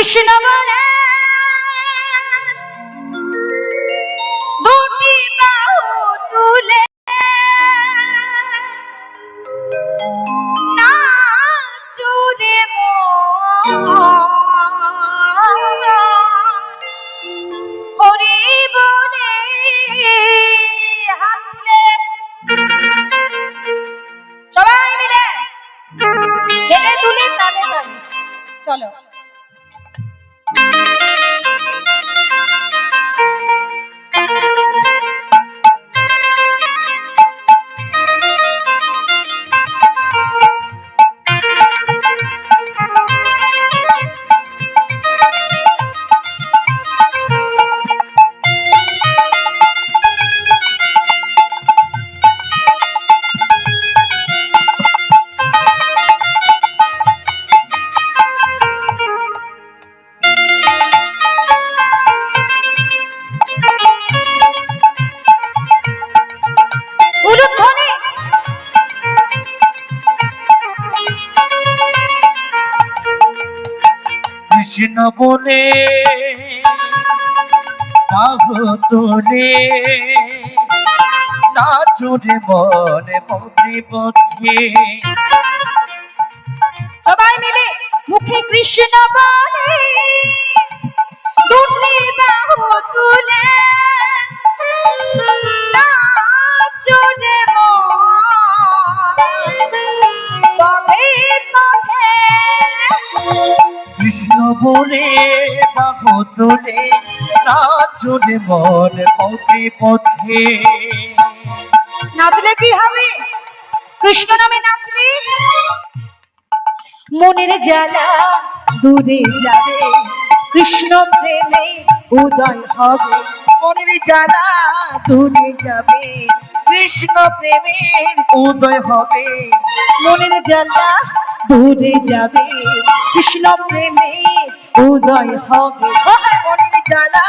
কৃষ্ণ বলে দুটি বাহু তুলে নাচুরে হরি বলে হাত তুলে সবাই মিলে হেলে তুলে তালে তালে চলো। কৃষ্ণ বলে বাহু তুলে নাচুরে মনে পথে পথে সবাই মিলে মুখে কৃষ্ণ বলে দুটি বাহু তুলে নাচুরে পথে পথে কৃষ্ণ বলে বাহু তুলে নাচুরে মনে পথে পথে। নাচলে কি হবে? কৃষ্ণ নামে নাচলে মনের জ্বালা দূরে যাবে, কৃষ্ণ প্রেমে উদয় হবে। মনের জ্বালা দূরে যাবে, কৃষ্ণ প্রেমের উদয় হবে। মনের জ্বালা দূরে যাবে, কৃষ্ণ প্রেমে উদয় হবে। মনের জ্বালা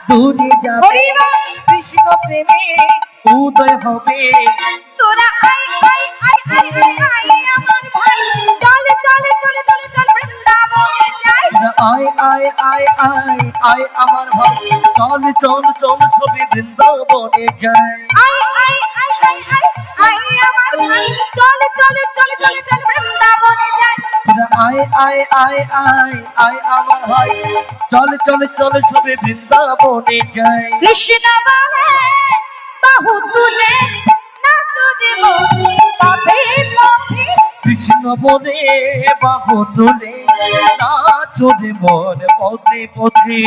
দূরে যাবে, কৃষ্ণ প্রেমে উদয় হবে। তোরা I I I I I আমার ভাই, চলে চলে চলে চলে চলে বৃন্দাবনে যাই। আয় আয় আয় আয় আয় আমার ভাই, চল চল চল ছবি বৃন্দাবনে যাই। I I I I I I আমার ভাই, চলে চলে চলে চলে চলে বৃন্দাবনে যাই। আয় আয় আয় আয় আয় আমার ভাই, চল চল চল ছবি বৃন্দাবনে যাই। কৃষ্ণ বলে বাহু তুলে নাচুরে পথে পথে। কৃষ্ণ বলে বাহু তুলে নাচুরে মন পথে পথে।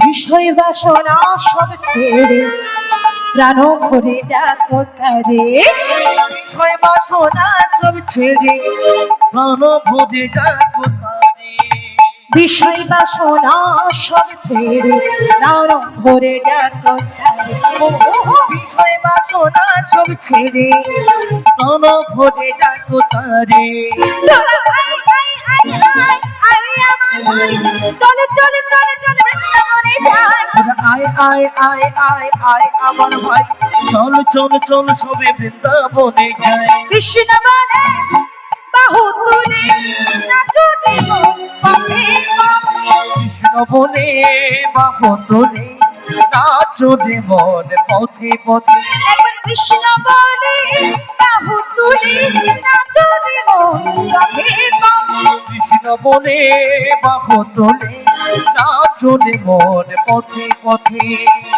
বিষয় বাসনা সব ছেড়ে প্রাণ ভরে ডাকো তারে। বিষয় বাসনা সব ছেড়ে প্রাণ ভরে ডাকো তারে। বিষয় বাসনা সব ছেড়ে প্রাণ ভরে ডাকো তারে। বিষয় বাসনা সব ছেড়ে প্রাণ ভরে ডাকো তারে। চলে চলে চলে চলে বৃন্দাবনে যাই। আয় আয় আয় আয় আয় আমার ভাই, চল চল চল সবে বৃন্দাবনে যাই। কৃষ্ণ বলে বাহু তুলে নাচুরে পথে পথে। কৃষ্ণ বলে বাহু তুলে নাচুরে মন পথে পথে। একবার কৃষ্ণ বলে বাহু তুলে নাচুরে পথে পথে। কৃষ্ণ বলে বাহু তুলে নাচুরে মন পথে পথে।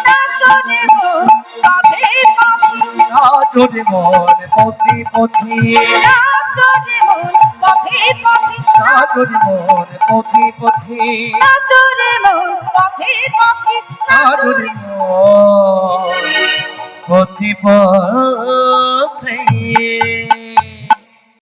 নাচুরে পথে পথে। নাচুরে মন পথে পথে। নাচুরে পথে পথে। নাচুরে মন পথে পথে। নাচুরে পথে পথে। নাচুরে মন পথে পথে।